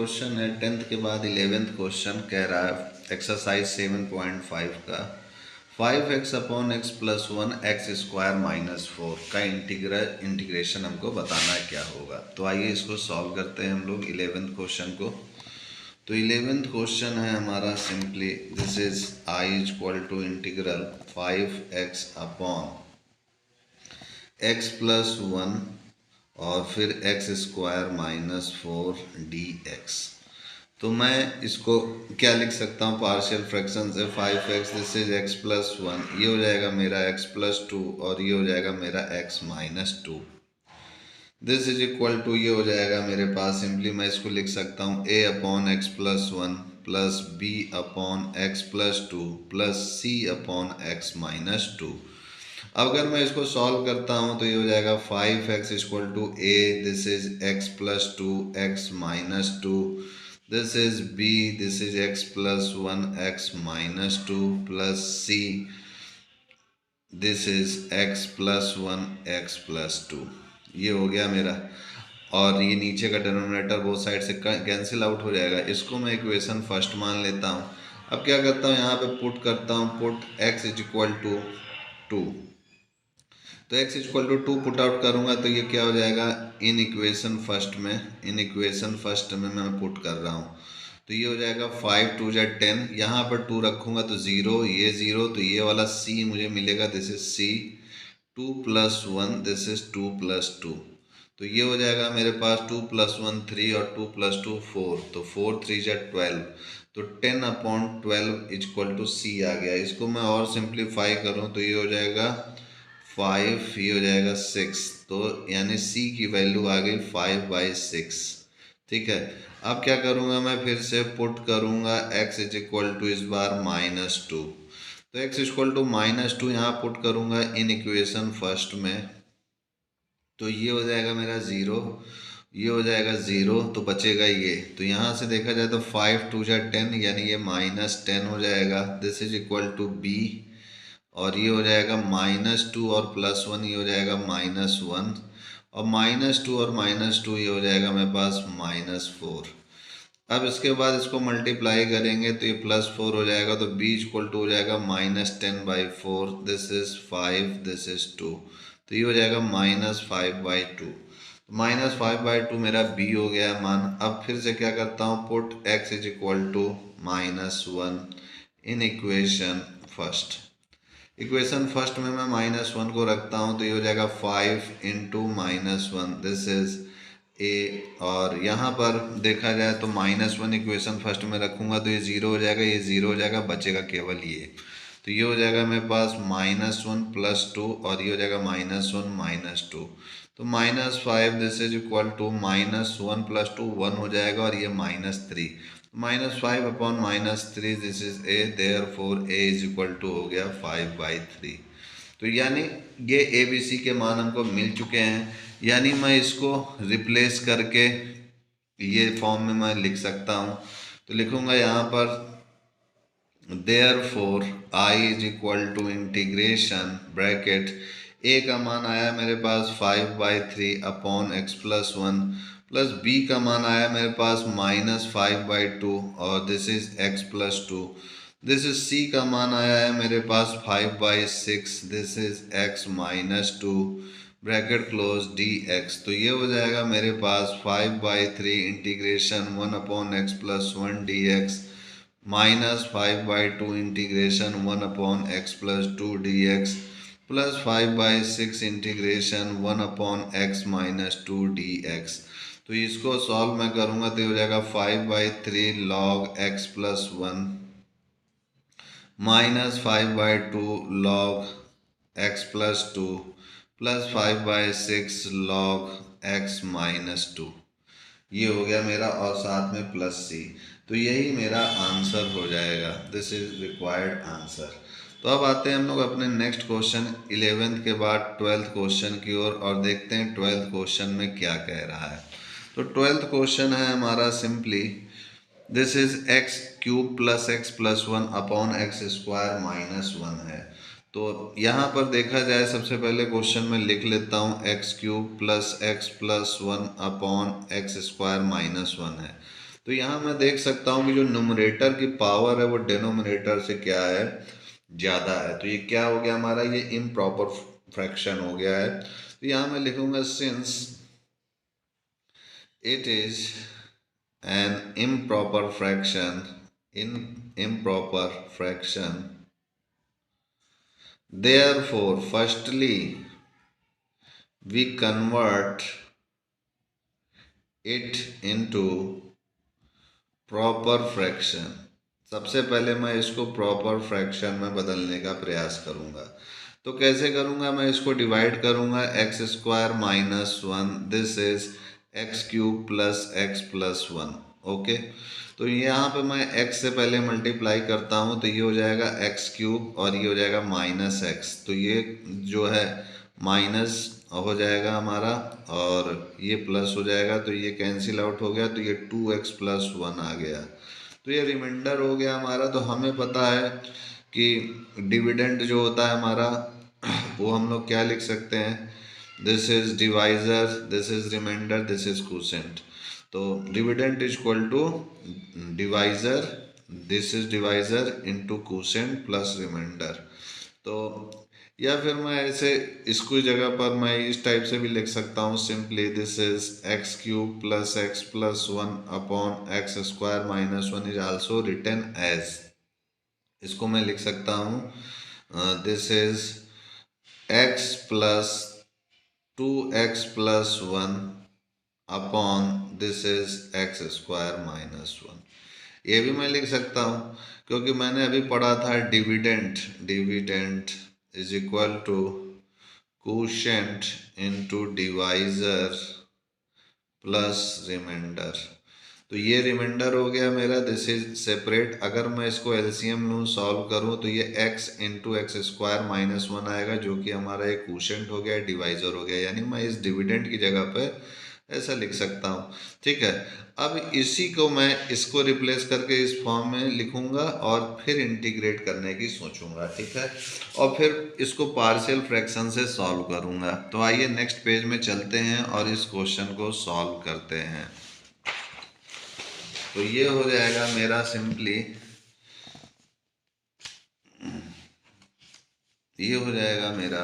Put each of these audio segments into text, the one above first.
Question है 10th के बाद 11th क्वेश्चन कह रहा है एक्सरसाइज 7.5 का 5x upon x plus 1 x square minus 4 का इंटीग्रेशन हमको बताना है क्या होगा। तो आइए इसको सॉल्व करते हैं हम लोग 11th क्वेश्चन को। तो 11th क्वेश्चन है हमारा simply this is I is equal to integral 5x upon x plus 1 और फिर एक्स स्क्वायर माइनस 4 dx। तो मैं इसको क्या लिख सकता हूँ, पार्शियल फ्रैक्शन से 5x this is x plus 1, ये हो जाएगा मेरा x प्लस 2 और ये हो जाएगा मेरा x minus 2। This is equal to ये हो जाएगा मेरे पास सिंपली मैं इसको लिख सकता हूँ a upon x plus 1 plus b upon x plus 2 plus c upon x minus 2। अब अगर मैं इसको सॉल्व करता हूँ तो ये हो जाएगा 5x equal to a this is x plus 2 x minus 2, this is b this is x plus 1 x minus 2 plus c this is x plus 1 x plus 2। ये हो गया मेरा, और ये नीचे का डिनोमिनेटर बोथ साइड से कैंसिल आउट हो जाएगा। इसको मैं इक्वेशन फर्स्ट मान लेता हूँ। अब क्या करता हूँ, यहाँ पे पुट करता हूँ, put x is equal to 2। तो x equal to 2 put out करूँगा तो ये क्या हो जाएगा, इन इक्वेशन फर्स्ट में मैं पुट कर रहा हूँ तो ये हो जाएगा 5 2 जा 10, यहाँ पर 2 रखूँगा तो 0, ये 0, तो ये वाला c मुझे मिलेगा this is c 2 plus 1 this is 2 plus 2। तो ये हो जाएगा मेरे पास 2 प्लस 1 3 और 2 प्लस 2 4, तो 4 3 जा 12, तो 10 अपॉन 12 इक्वल टू c आ गया। इसको मैं और सिंप्लीफाई करूँ तो ये हो जाएगा 5, ये हो जाएगा 6, तो यानी c की वैल्यू आ गई 5/6। ठीक है, अब क्या करूँगा मैं, फिर से पुट करूँगा x इज इक्वल टू इस बार माइनस 2। तो x इक्वल टू माइनस 2 यहाँ पुट करूँगा इन इक्वेशन फर्स्ट में, तो ये हो जाएगा मेरा 0, ये हो जाएगा 0, तो बचेगा ये। तो यहाँ से देखा जाए तो 5 2 जा 10 यानी ये माइनस 10 हो जाएगा, this is equal to b, और ये हो जाएगा माइनस 2 और प्लस 1 ये हो जाएगा माइनस 1, और माइनस 2 और माइनस 2 ये हो जाएगा मेरे पास माइनस 4। अब इसके बाद इसको मल्टीप्लाई करेंगे तो ये प्लस 4 हो जाएगा, तो b इक्वल टू हो जाएगा -10/4, दिस इज 5 दिस इज 2, तो ये हो जाएगा -5/2। -5/2 मेरा b हो गया मान। अब फिर से क्या करता हूँ, put x is equal to -1 in equation first में मैं -1 को रखता हूँ तो ये हो जाएगा 5 इंटू -1 दिस इज ए, और यहाँ पर देखा जाए तो -1 इक्वेशन फर्स्ट में रखूँगा तो ये 0 हो जाएगा, ये 0 हो जाएगा, बचेगा केवल ये। तो ये हो जाएगा मेरे पास -1 प्लस 2 और ये हो जाएगा -1 -2, तो -5 this is equal to -1 plus 2 1 हो जाएगा, और ये -3, -5 upon -3 this is a, therefore a is equal to हो गया 5/3। तो यानी ये ABC के मान हमको मिल चुके हैं, यानी मैं इसको रिप्लेस करके ये फॉर्म में मैं लिख सकता हूँ। तो लिखूँगा यहाँ पर therefore I is equal to integration bracket a का मान आया मेरे पास 5/3 upon x plus 1 plus b का मान आया मेरे पास -5/2 और this is x plus 2, this is c का मान आया है मेरे पास 5/6, this is x minus 2 bracket close dx। तो ये हो जाएगा मेरे पास 5/3 integration 1 upon x plus 1 dx -5/2 integration 1 upon x plus 2 dx plus 5/6 integration 1 upon x minus 2 dx। तो इसको सॉल्व मैं करूँगा तो हो जाएगा 5/3 log x plus 1 -5/2 log x plus 2 plus 5/6 log x minus 2। ये हो गया मेरा, और साथ में प्लस c। तो यही मेरा आंसर हो जाएगा, दिस इज रिक्वायर्ड आंसर। तो अब आते हैं हम लोग अपने नेक्स्ट क्वेश्चन 11th के बाद 12th क्वेश्चन की ओर, और देखते हैं 12th क्वेश्चन में क्या कह रहा है। तो 12th क्वेश्चन है हमारा simply this is x cube plus x plus 1 upon x square minus 1 है। तो यहाँ पर देखा जाए सबसे पहले क्वेश्चन में लिख लेता हूँ x cube plus x plus 1 upon x square minus 1 है। तो यहाँ मैं देख सकता हूँ कि जो न्यूमरेटर की पावर है वो डिनोमिनेटर से क्या है, ज़्यादा है। तो ये क्या हो गया हमारा, ये इम्प्रॉपर फ्रैक्शन हो गया है। तो यहाँ मैं लिखूंगा since it is an improper fraction, therefore firstly we convert it into proper fraction. सबसे पहले मैं इसको प्रॉपर फ्रैक्शन में बदलने का प्रयास करूंगा। तो कैसे करूंगा, मैं इसको डिवाइड करूंगा x square minus one, this is x cube plus x plus one. Okay, तो यहाँ पे मैं x से पहले मल्टीप्लाई करता हूँ तो ये हो जाएगा एक्स क्यूब और ये हो जाएगा माइनस एक्स। तो ये जो है माइनस हो जाएगा हमारा और ये प्लस हो जाएगा, तो ये कैंसिल आउट हो गया, तो ये 2x प्लस वन आ गया। तो ये रिमाइंडर हो गया हमारा। तो हमें पता है कि डिविडेंड जो होता है हमारा वो हम लोग क्या लिख सकते हैं, this is divisor, this is remainder, this is quotient. तो dividend is equal to divisor, this is divisor into quotient plus remainder. तो या फिर मैं ऐसे इसको जगह पर मैं इस टाइप से भी लिख सकता हूँ, simply this is x cube plus x plus one upon x square minus one is also written as, इसको मैं लिख सकता हूँ this is x plus two x plus one upon this is x square minus one. ये भी मैं लिख सकता हूँ क्योंकि मैंने अभी पढ़ा था dividend, dividend is equal to quotient into divisor plus remainder. तो ये रिमाइंडर हो गया मेरा, दिस इज सेपरेट। अगर मैं इसको एलसीएम लूँ, सॉल्व करूँ, तो ये x into x square minus one आएगा जो कि हमारा एक क्वोशिएंट हो गया, डिवाइजर हो गया। यानी मैं इस डिविडेंड की जगह पे ऐसा लिख सकता हूँ। ठीक है, अब इसी को मैं इसको रिप्लेस करके इस फॉर्म में लिखूंगा और फिर इंटीग्रेट करने की सोचूंगा। ठीक है, और फिर इसको पार्शियल फ्रैक्शन से सॉल्व करूंगा। तो आइए नेक्स्ट पेज में चलते हैं और इस क्वेश्चन को सॉल्व करते हैं। तो ये हो जाएगा मेरा सिंपली, ये हो जाएगा मेरा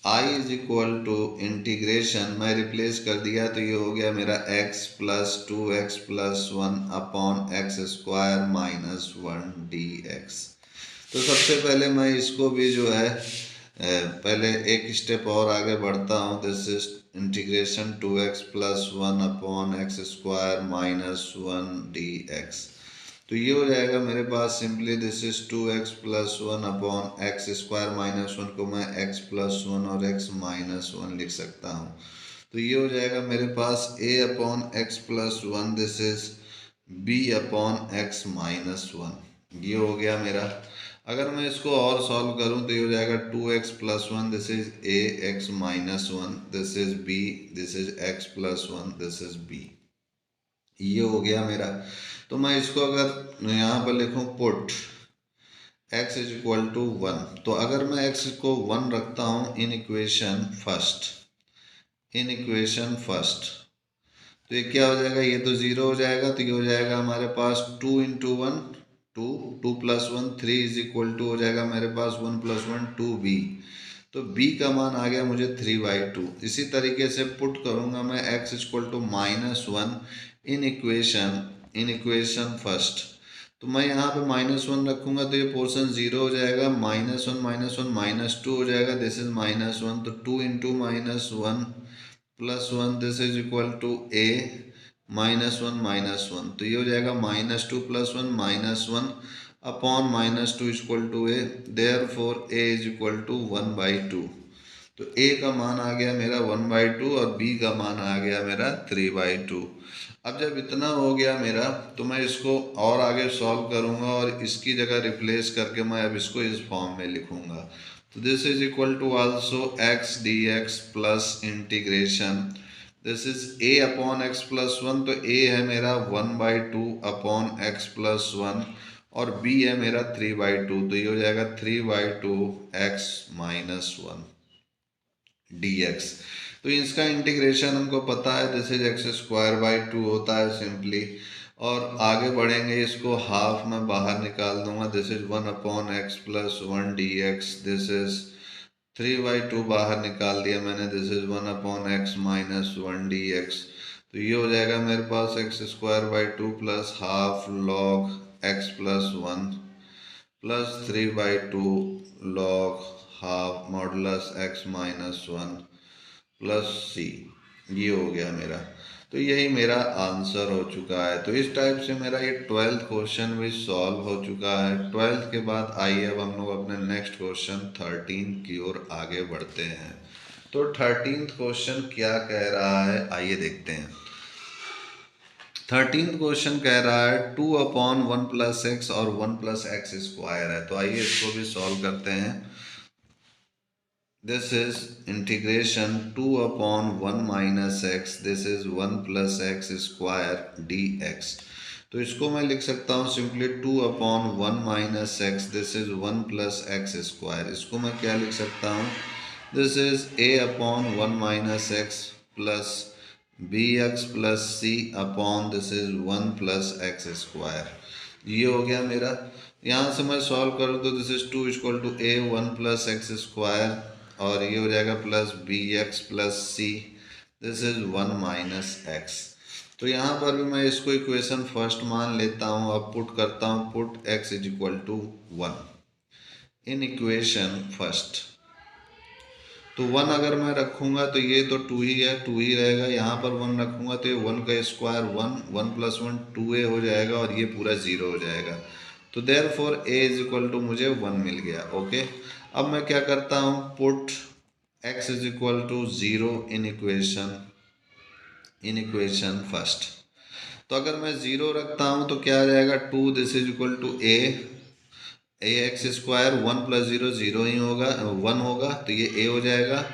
i is equal to integration, मैं रिप्लेस कर दिया तो ये हो गया मेरा x plus two x plus one upon x square minus one d x. तो सबसे पहले मैं इसको भी जो है पहले एक स्टेप और आगे बढ़ता हूँ, this is integration two x plus one upon x square minus one d x. तो ये हो जाएगा मेरे पास simply this is two x plus one upon x square minus one को मैं एक्स प्लस वन और एक्स माइनस वन लिख सकता हूँ। तो ये हो जाएगा मेरे पास a upon x plus one, this is b upon x minus one. ये हो गया मेरा। अगर मैं इसको और सॉल्व करूँ तो ये हो जाएगा two x plus one, this is a x minus one, this is b, this is x plus one, this is b। ये हो गया मेरा। तो मैं इसको अगर यहाँ पर लिखूँ put x is equal to one, तो अगर मैं x को वन रखता हूँ in equation first, in equation first, तो ये क्या हो जाएगा, ये तो ज़ीरो हो जाएगा। तो ये हो जाएगा हमारे पास two into one, two, two plus one three is equal to हो जाएगा मेरे पास one plus one two b. तो b का मान आ गया मुझे 3/2। इसी तरीके से पुट करूँगा मैं x equal to minus one in equation first, तो मैं यहाँ पे माइनस वन रखूँगा तो ये पोर्शन ज़ीरो हो जाएगा, माइनस वन माइनस टू हो जाएगा, दिस इज माइनस वन। तो two into minus one plus one, this is equal to a minus one. तो ये हो जाएगा minus two plus one minus one upon minus two equal to a, therefore a is equal to one by two. तो a का मान आ गया मेरा वन बाई टू और b का मान आ गया मेरा 3/2। अब जब इतना हो गया मेरा तो मैं इसको और आगे सॉल्व करूँगा और इसकी जगह रिप्लेस करके मैं अब इसको इस फॉर्म में लिखूँगा। तो this is equal to also x dx plus integration, this is a upon x plus one, तो a है मेरा one by two upon x plus one और b है मेरा 3/2। तो ये हो जाएगा 3/2 x माइनस वन dx। तो इसका इंटीग्रेशन हमको पता है, this is x square by two होता है सिंपली, और आगे बढ़ेंगे, इसको हाफ में बाहर निकाल दूंगा। This is 1/x+1 dx। This is 3/2 बाहर निकाल दिया मैंने। This is 1/x-1 dx। तो ये हो जाएगा मेरे पास x²/2 plus half log x+1 plus 3/2 log half modulus x-1 plus c। ये हो गया मेरा। तो यही मेरा आंसर हो चुका है। तो इस टाइप से मेरा ये 12th क्वेश्चन भी सॉल्व हो चुका है। 12th के बाद आइए अब हम लोग अपने नेक्स्ट क्वेश्चन 13 की ओर आगे बढ़ते हैं। तो 13th क्वेश्चन क्या कह रहा है, आइए देखते हैं। 13th क्वेश्चन कह रहा है 2/1+x और 1+x² है। तो आइए इसको भी सॉल्व करते हैं। This is integration 2/1 - x. This is 1+x² dx. तो इसको मैं लिख सकता हूँ simply 2/1 - x. This is 1+x²। इसको मैं क्या लिख सकता हूँ, this is a/1 - x plus bx plus c upon this is 1+x²। ये हो गया मेरा। यहाँ से मैं सॉल्व करूँ तो दिस इज 2 = a 1+x², और ये हो जाएगा plus bx plus c। This is 1 - x। तो यहाँ पर भी मैं इसको इक्वेशन फर्स्ट मान लेता हूँ। अब पुट करता हूँ, put x = 1 in equation first. तो 1 अगर मैं रखूँगा तो ये तो 2 ही है, 2 ही रहेगा। यहाँ पर 1 रखूँगा तो ये 1 का स्क्वायर 1, 1 + 1 2a हो जाएगा, और ये पूरा 0 हो जाएगा। तो देयरफॉर a = मुझे 1 मिल गया। ओके, अब मैं क्या करता हूँ, put x = 0 in equation first. तो अगर मैं 0 रखता हूँ तो क्या आ जाएगा, 2 this is equal to a x²। 1 + 0 0 ही होगा, 1 होगा, तो ये a हो जाएगा।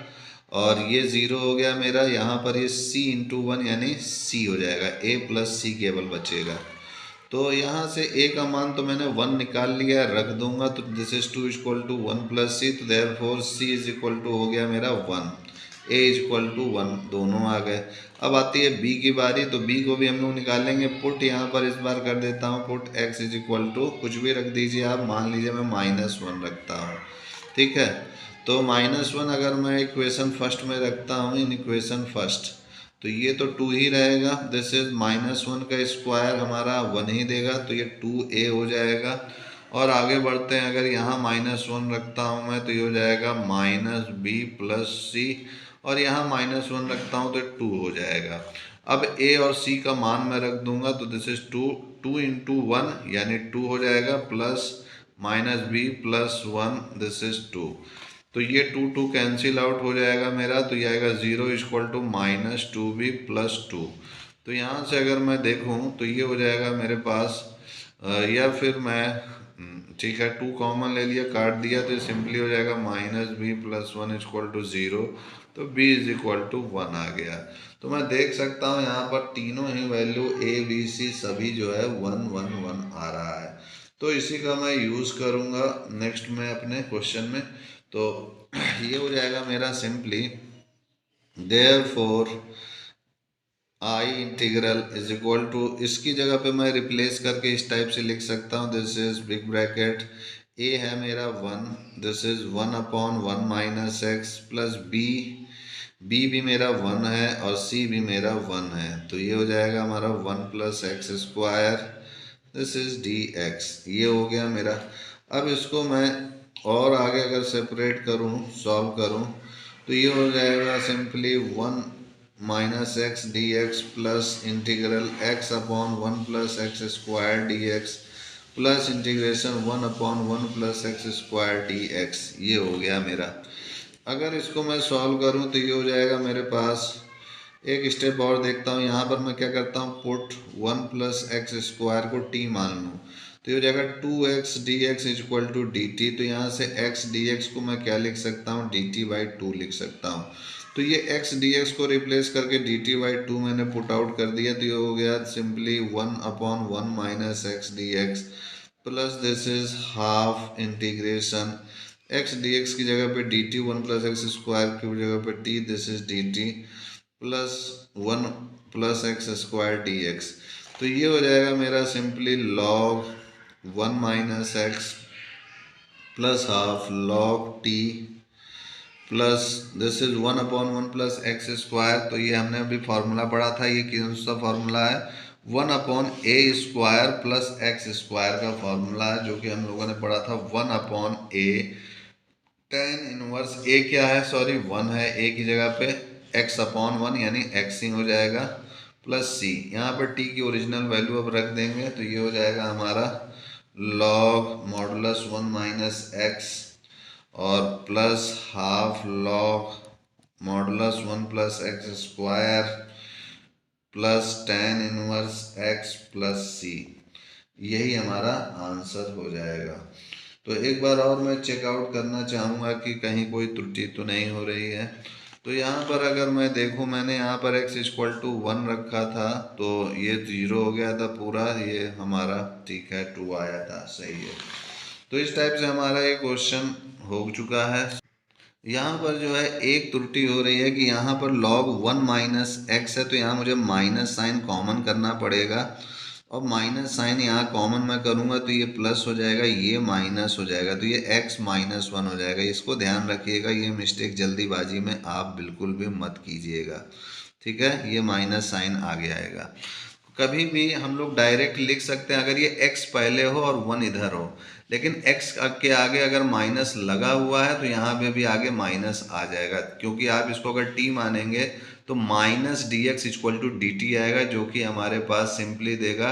और ये 0 हो गया मेरा। यहाँ पर ये c × 1 यानी c हो जाएगा, a + c केवल बचेगा। तो यहाँ से a का मान तो मैंने 1 निकाल लिया, रख दूंगा। तो दिस इज 2 = 1 + c। तो देयरफॉर c हो गया मेरा 1, a = 1, दोनों आ गए। अब आती है b की बारी। तो b को भी हम लोग निकालेंगे। पुट यहाँ पर इस बार कर देता हूँ, पुट x = कुछ भी रख दीजिए आप। मान लीजिए मैं -1 रखता हूँ, ठीक है। तो -1 अगर मैं इक्वेशन फर्स्ट में रखता हूँ, इन इक्वेशन फर्स्ट, तो ये तो 2 ही रहेगा। दिस इज -1 का स्क्वायर हमारा 1 ही देगा, तो ये 2a हो जाएगा। और आगे बढ़ते हैं, अगर यहाँ -1 रखता हूँ मैं तो ये हो जाएगा -b + c, और यहाँ -1 रखता हूँ तो 2 हो जाएगा। अब a और c का मान मैं रख दूंगा। तो दिस इज 2 × 1 यानी 2 हो जाएगा, प्लस -b + 1 दिस इज 2। तो ये 2 2 कैंसिल आउट हो जाएगा मेरा। तो ये आएगा 0 = -2b + 2। तो यहाँ से अगर मैं देखूँ तो ये हो जाएगा मेरे पास, या फिर मैं ठीक है 2 कॉमन ले लिया, काट दिया, तो सिंपली हो जाएगा -b + 1 = 0। तो b = 1 आ गया। तो मैं देख सकता हूँ यहाँ पर तीनों ही वैल्यू a b c सभी जो है 1 1 1 आ रहा है। तो इसी का मैं यूज़ करूँगा नेक्स्ट में अपने क्वेश्चन में। तो ये हो जाएगा मेरा सिंपली, देयरफॉर आई इंटीग्रल इसकी जगह पे मैं रिप्लेस करके इस टाइप से लिख सकता हूँ। This is big bracket, a है मेरा 1, this is 1/1 - x plus b भी मेरा 1 है, और c भी मेरा 1 है। तो ये हो जाएगा हमारा 1+x², दिस इज dx। ये हो गया मेरा। अब इसको मैं और आगे अगर सेपरेट करूँ, सॉल्व करूँ, तो ये हो जाएगा simply 1 - x dx plus integral x/1+x² dx plus integration 1/1+x² dx। ये हो गया मेरा। अगर इसको मैं सॉल्व करूँ तो ये हो जाएगा मेरे पास। एक स्टेप और देखता हूँ, यहाँ पर मैं क्या करता हूँ, पुट 1+x² को t मान लूँ। तो ये हो जाएगा 2x dx = dt। तो यहाँ से x dx को मैं क्या लिख सकता हूँ, dt/2 लिख सकता हूँ। तो ये x dx को रिप्लेस करके dt/2 मैंने पुट आउट कर दिया। तो ये हो गया simply 1/1 - x dx plus this is half integration x dx की जगह पे dt, 1+x² की जगह पे t, this is dt plus 1+x² dx। तो ये हो जाएगा मेरा simply log 1 minus x plus half log t plus this is 1/1 plus x square. तो ये हमने अभी फार्मूला पढ़ा था, ये कौन सा फार्मूला है? 1/a² प्लस एक्स स्क्वायर का फार्मूला है, जो कि हम लोगों ने पढ़ा था 1/a tan इनवर्स a क्या है, सॉरी 1 है, a की जगह पे x/1 यानी x ही हो जाएगा प्लस c। यहाँ पर t की ओरिजिनल वैल्यू अब रख देंगे तो ये हो जाएगा हमारा log मॉडुलस 1 माइनस एक्स और plus half log modulus 1 plus x square plus tan inverse x plus c। यही हमारा आंसर हो जाएगा। तो एक बार और मैं चेकआउट करना चाहूँगा कि कहीं कोई त्रुटि तो नहीं हो रही है। तो यहाँ पर अगर मैं देखूँ, मैंने यहाँ पर x=1 रखा था तो ये 0 हो गया था पूरा, ये हमारा ठीक है 2 आया था, सही है। तो इस टाइप से हमारा ये क्वेश्चन हो चुका है। यहाँ पर जो है एक त्रुटि हो रही है कि यहाँ पर log 1 माइनस एक्स है, तो यहाँ मुझे माइनस साइन कॉमन करना पड़ेगा और माइनस साइन यहाँ कॉमन मैं करूँगा तो ये प्लस हो जाएगा, ये माइनस हो जाएगा, तो ये x-1 हो जाएगा। इसको ध्यान रखिएगा, ये मिस्टेक जल्दीबाजी में आप बिल्कुल भी मत कीजिएगा, ठीक है। ये माइनस साइन आगे आएगा। कभी भी हम लोग डायरेक्ट लिख सकते हैं अगर ये x पहले हो और 1 इधर हो, लेकिन x के आगे अगर माइनस लगा हुआ है तो यहाँ पे भी आगे माइनस आ जाएगा, क्योंकि आप इसको अगर t मानेंगे तो माइनस dx=dt आएगा, जो कि हमारे पास सिंपली देगा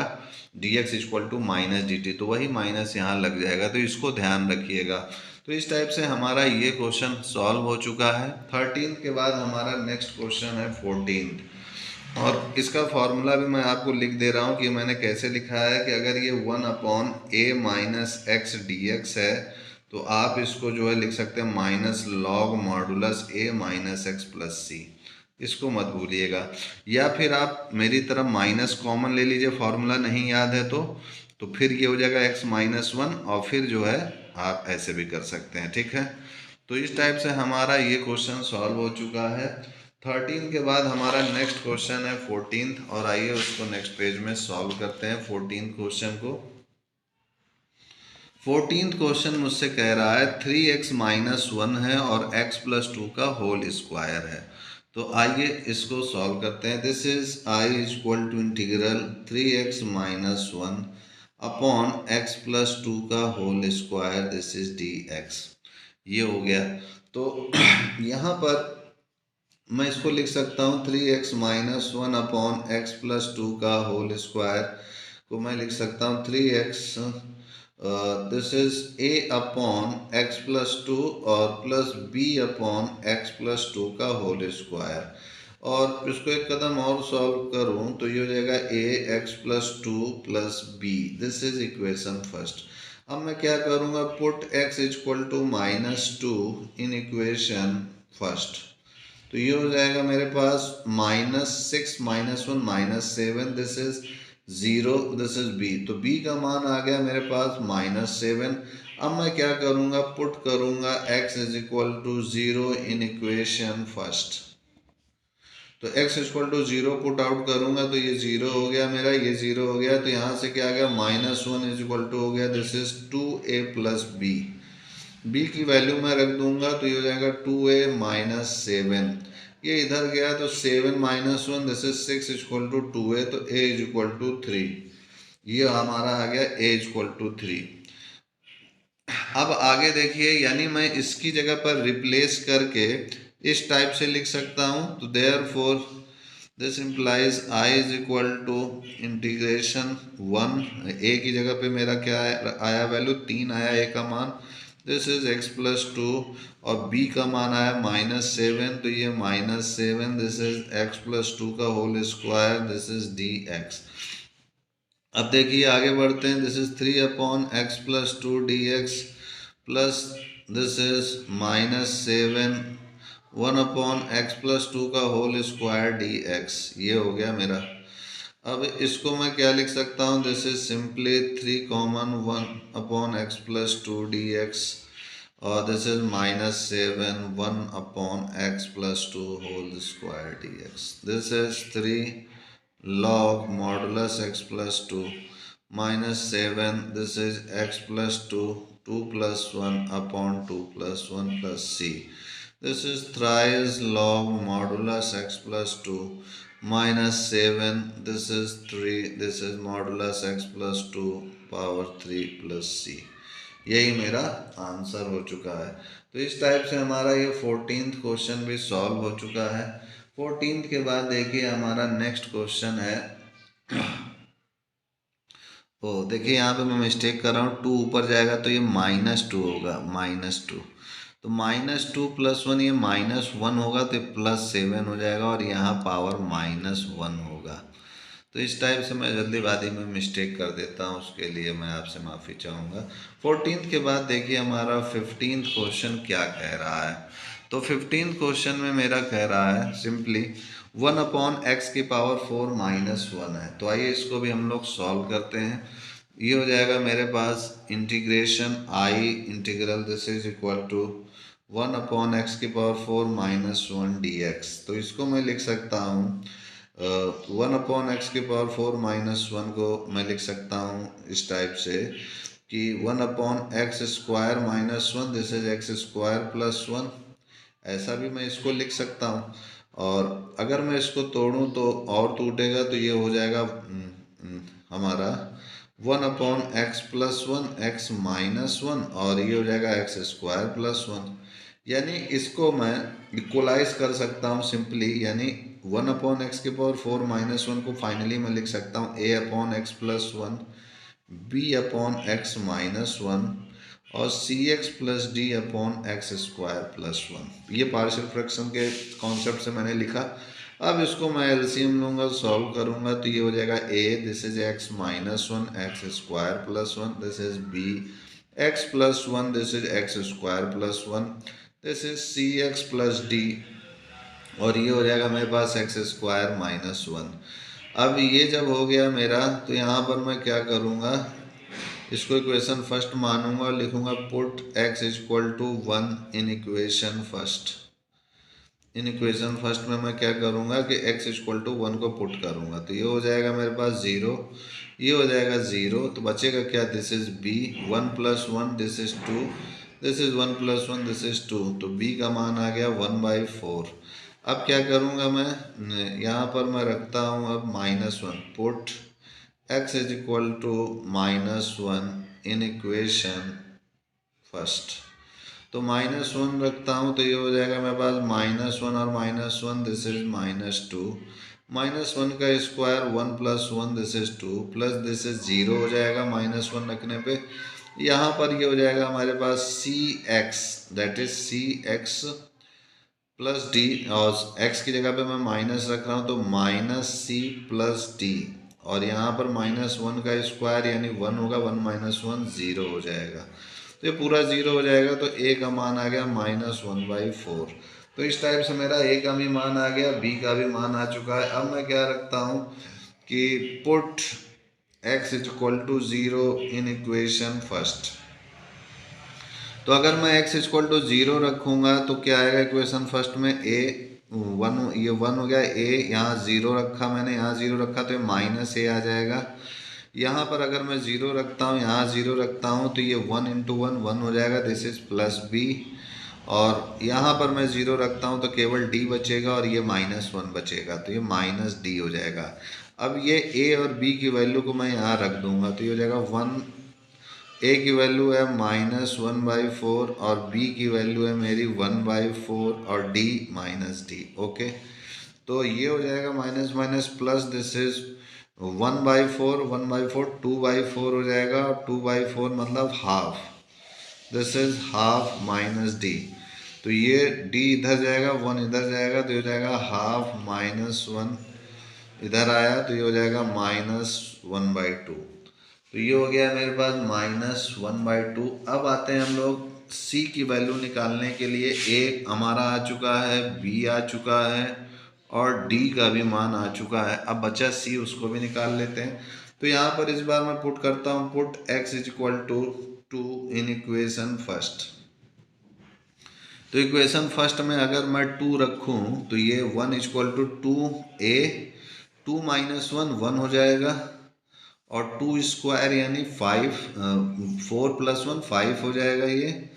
dx=-dt, तो वही माइनस यहाँ लग जाएगा, तो इसको ध्यान रखिएगा। तो इस टाइप से हमारा ये क्वेश्चन सॉल्व हो चुका है। 13 के बाद हमारा नेक्स्ट क्वेश्चन है 14, और इसका फॉर्मूला भी मैं आपको लिख दे रहा हूँ कि मैंने कैसे लिखा है कि अगर ये 1/a माइनस एक्स dx है तो आप इसको जो है लिख सकते हैं minus log modulus a minus x plus c। इसको मत भूलिएगा, या फिर आप मेरी तरफ माइनस कॉमन ले लीजिए, फॉर्मूला नहीं याद है तो फिर ये हो जाएगा x-1 और फिर जो है आप ऐसे भी कर सकते हैं, ठीक है। तो इस टाइप से हमारा ये क्वेश्चन सॉल्व हो चुका है। 13 के बाद हमारा नेक्स्ट क्वेश्चन है 14, और आइए उसको नेक्स्ट पेज में सॉल्व करते हैं 14 क्वेश्चन को। 14 क्वेश्चन मुझसे कह रहा है 3x-1 है और x+2 का होल स्क्वायर है। तो आइए इसको सॉल्व करते हैं। This is I=इंटीग्रल 3x-1 upon x+2 का whole square, this is dx। ये हो गया। तो यहाँ पर मैं इसको लिख सकता हूँ 3x-1 अपॉन x+2 का होल स्क्वायर को मैं लिख सकता हूँ 3x, this is a upon x+2 और प्लस b अपॉन x+2 का होल स्क्वायर। और इसको एक कदम और सॉल्व करूँ तो ये हो जाएगा a x+2 plus b, this is equation first. अब मैं क्या करूँगा, पुट x=-2 इन इक्वेशन फर्स्ट। तो ये हो जाएगा मेरे पास -6 -1 -7, this is 0, this is b। तो b का मान आ गया मेरे पास -7। अब मैं क्या करूँगा, पुट करूँगा x=0 इन इक्वेशन फर्स्ट। तो x=0 पुट आउट करूँगा तो ये 0 हो गया मेरा, ये 0 हो गया, तो यहाँ से क्या आ गया -1 हो गया, this is 2a plus b। b की वैल्यू मैं रख दूंगा तो ये हो जाएगा 2a - 7। ये इधर गया तो 7 - 1, दिस इज 6=2a, तो a 3। ये हमारा आ गया a 3। अब आगे देखिए, यानी मैं इसकी जगह पर रिप्लेस करके इस टाइप से लिख सकता हूँ। तो therefore this implies I integration 1, a की जगह पे मेरा क्या आया वैल्यू, 3 आया a का मान, दिस इज x+2 और b का मान आया -7, तो ये -7, दिस इज x+2 का whole square, this is dx। अब देखिए आगे बढ़ते हैं, this is 3/x+2 dx plus this is -7 1/x+2 का होल स्क्वायर dx। ये हो गया मेरा। अब इसको मैं क्या लिख सकता हूँ, this is simply 3 common 1/x+2 dx और this is -7 1/x+2 whole square dx। This is 3 log modulus x plus 2 minus 7, this is x plus 2, 2 plus 1 upon 2 plus 1 plus c. This is thrice log modulus x plus 2 minus 7, this is 3, this is modulus x plus 2 power 3 plus c. यही मेरा answer हो चुका है। तो इस type से हमारा ये 14th क्वेश्चन भी सॉल्व हो चुका है। 14th के बाद देखिए हमारा नेक्स्ट क्वेश्चन है। ओ देखिए यहाँ पे मैं मिस्टेक कर रहा हूँ, 2 ऊपर जाएगा तो ये -2 होगा, -2। तो -2 + 1 ये -1 होगा तो +7 हो जाएगा और यहाँ पावर -1 होगा। तो इस टाइप से मैं जल्दीबाजी में मिस्टेक कर देता हूँ, उसके लिए मैं आपसे माफ़ी चाहूँगा। 14th के बाद देखिए हमारा 15th क्वेश्चन क्या कह रहा है। तो 15th क्वेश्चन में मेरा कह रहा है सिंपली 1/x की पावर 4 -1 है। तो आइए इसको भी हम लोग सॉल्व करते हैं। ये हो जाएगा मेरे पास integration I integral this is equal to 1/x की पावर 4 -1 dx। तो इसको मैं लिख सकता हूँ 1/x की पावर 4 -1 को मैं लिख सकता हूँ इस टाइप से कि 1/x square -1 this is x square plus 1, ऐसा भी मैं इसको लिख सकता हूँ। और अगर मैं इसको तोड़ूँ तो और टूटेगा तो ये हो जाएगा हमारा 1/x प्लस 1 x -1 और ये हो जाएगा x स्क्वायर प्लस 1। यानी इसको मैं इक्वलाइज कर सकता हूँ सिंपली, यानी 1/x की पावर 4 -1 को फाइनली मैं लिख सकता हूँ a/x प्लस 1 b/x -1 और cx plus d/x square plus 1। ये पार्शियल फ्रैक्शन के कॉन्सेप्ट से मैंने लिखा। अब इसको मैं एलसीएम लूँगा, सॉल्व करूँगा तो ये हो जाएगा a this is x -1 x square plus 1, this is b x plus 1 this is x square plus 1, this is cx plus d और ये हो जाएगा मेरे पास x स्क्वायर -1। अब ये जब हो गया मेरा तो यहाँ पर मैं क्या करूँगा, इसको इक्वेशन फर्स्ट मानूंगा और लिखूंगा put x equal to 1 in equation first. In equation first में मैं क्या करूँगा कि x इक्वल टू 1 को पुट करूँगा तो ये हो जाएगा मेरे पास 0, ये हो जाएगा 0 तो बचेगा क्या, this is b 1 + 1 this is 2, this is 1 + 1 this is 2, तो b का मान आ गया 1/4। अब क्या करूँगा मैं, यहाँ पर मैं रखता हूँ अब -1 put x is equal to -1 in equation first. तो -1 रखता हूँ तो ये हो जाएगा मेरे पास -1 और -1 दिस इज -2, -1 का square 1 + 1 this is 2 plus this is 0 हो जाएगा -1 रखने पे। यहाँ पर ये हो जाएगा हमारे पास cx that is cx plus D और x की जगह पे मैं माइनस रख रहा हूँ तो -c प्लस डी और यहाँ पर -1 का स्क्वायर यानी 1 होगा, 1 - 1 0 हो जाएगा। तो ये पूरा 0 हो जाएगा तो a का मान आ गया -1/4। तो इस टाइप से मेरा a का भी मान आ गया, b का भी मान आ चुका है। अब मैं क्या रखता हूँ कि put x equal to 0 in equation first. तो अगर मैं x इक्वल टू 0 रखूँगा तो क्या आएगा इक्वेशन फर्स्ट में a 1, ये 1 हो गया, a यहाँ 0 रखा मैंने, यहाँ 0 रखा तो ये -a आ जाएगा। यहाँ पर अगर मैं 0 रखता हूँ, यहाँ 0 रखता हूँ तो ये 1 × 1 1 हो जाएगा, दिस इज प्लस b और यहाँ पर मैं 0 रखता हूँ तो केवल d बचेगा और ये -1 बचेगा तो ये -d हो जाएगा। अब ये a और b की वैल्यू को मैं यहाँ रख दूँगा तो ये हो जाएगा 1, a की वैल्यू है -1/4 और b की वैल्यू है मेरी 1/4 और d -d। ओके, तो ये हो जाएगा minus minus plus, this is 1/4 1/4 2/4 हो जाएगा और 2/4 मतलब half, this is half -d। तो ये d इधर जाएगा, 1 इधर जाएगा तो ये हो जाएगा हाफ -1 इधर आया तो ये हो जाएगा -1/2। तो ये हो गया मेरे पास -1/2। अब आते हैं हम लोग c की वैल्यू निकालने के लिए। a हमारा आ चुका है, b आ चुका है और d का भी मान आ चुका है। अब बचा c, उसको भी निकाल लेते हैं। तो यहाँ पर इस बार मैं पुट करता हूँ put x equal to 2 in equation first. तो इक्वेशन फर्स्ट में अगर मैं 2 रखूँ तो ये 1 इक्वल टू 2a 2 माइनस 1 हो जाएगा, और 2 स्क्वायर यानी 5, 4 प्लस 1 5 हो जाएगा ये।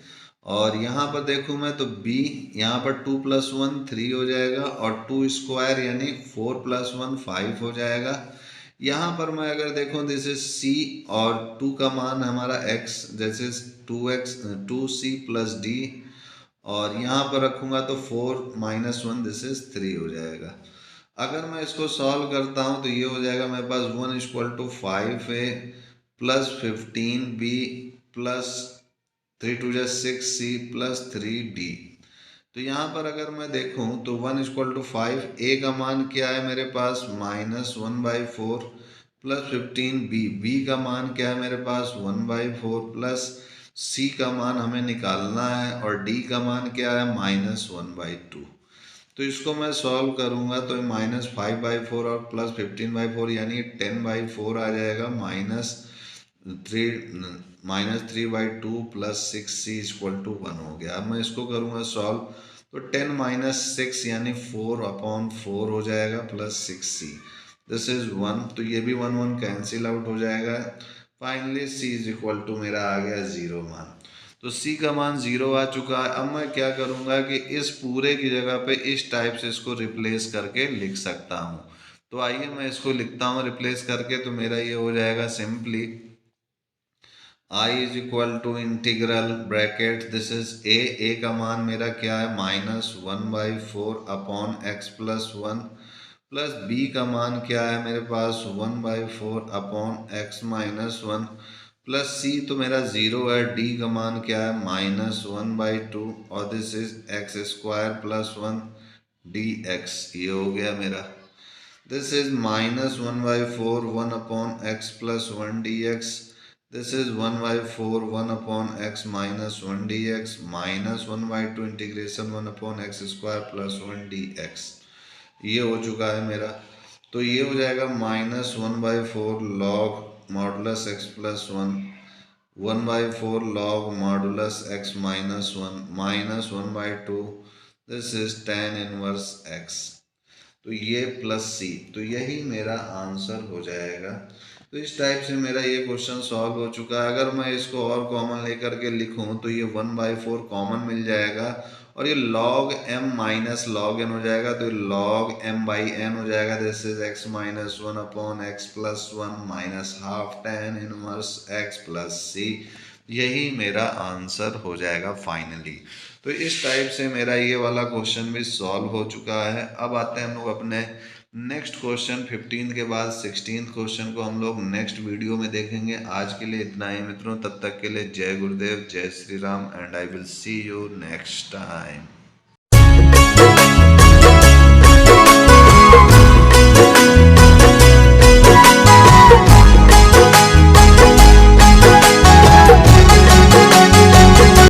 और यहाँ पर देखूँ मैं तो b, यहाँ पर 2 प्लस 1 3 हो जाएगा, और 2 स्क्वायर यानी 4 प्लस 1 5 हो जाएगा। यहाँ पर मैं अगर देखूँ दिस इज c, और 2 का मान हमारा x, जैसे 2c प्लस d, और यहाँ पर रखूँगा तो 4 माइनस 1 दिस इज 3 हो जाएगा। अगर मैं इसको सॉल्व करता हूँ तो ये हो जाएगा मेरे पास 1 equal to 5a plus 15b plus 3 2 6c plus 3d। तो यहाँ पर अगर मैं देखूँ तो 1 इक्वल टू 5, a का मान क्या है मेरे पास -1/4 प्लस 15b का मान क्या है मेरे पास 1/4 प्लस c का मान हमें निकालना है, और d का मान क्या है -1/2। तो इसको मैं सॉल्व करूँगा तो -5/4 और प्लस 15/4 यानी 10/4 आ जाएगा, -3/2 प्लस 6c इक्वल टू 1 हो गया। अब मैं इसको करूँगा सॉल्व तो 10 माइनस 6 यानी 4/4 हो जाएगा प्लस 6c, दिस इज 1। तो ये भी 1 1 कैंसिल आउट हो जाएगा। Finally c is equal to मेरा आ गया 0 मान। तो c का मान 0 आ चुका है। अब मैं क्या करूँगा कि इस पूरे की जगह पे इस टाइप से इसको रिप्लेस करके लिख सकता हूँ। तो आइए मैं इसको लिखता हूँ रिप्लेस करके। तो मेरा ये हो जाएगा simply I is equal to integral bracket this is a का मान मेरा क्या है -1/4 upon x plus 1, plus b का मान क्या है मेरे पास 1/4 upon x minus 1, plus c तो मेरा 0 है, d का मान क्या है -1/2, और this is x square plus 1 dx। ये हो गया मेरा। This is -1/4 1 upon x plus 1 dx। This is 1/4 1 upon x minus 1 dx minus 1/2 integration 1 upon x square plus 1 dx। ये हो चुका है मेरा। तो ये हो जाएगा -1/4 log modulus x plus 1, 1/4 log modulus x minus 1 minus 1/2, this is tan inverse x। तो ये प्लस सी, तो यही मेरा आंसर हो जाएगा। तो इस टाइप से मेरा ये क्वेश्चन सॉल्व हो चुका है। अगर मैं इसको और कॉमन लेकर के लिखूं तो ये 1/4 कॉमन मिल जाएगा, और ये log m minus log n हो जाएगा, तो log m/n हो जाएगा। This is x minus 1 upon x plus 1 minus half tan inverse x plus c. यही मेरा आंसर हो जाएगा फाइनली। तो इस टाइप से मेरा ये वाला क्वेश्चन भी सॉल्व हो चुका है। अब आते हैं हम लोग अपने नेक्स्ट क्वेश्चन 15 के बाद 16 क्वेश्चन को हम लोग नेक्स्ट वीडियो में देखेंगे। आज के लिए इतना ही मित्रों, तब तक के लिए जय गुरुदेव, जय Shri Ram, and I will see you next time.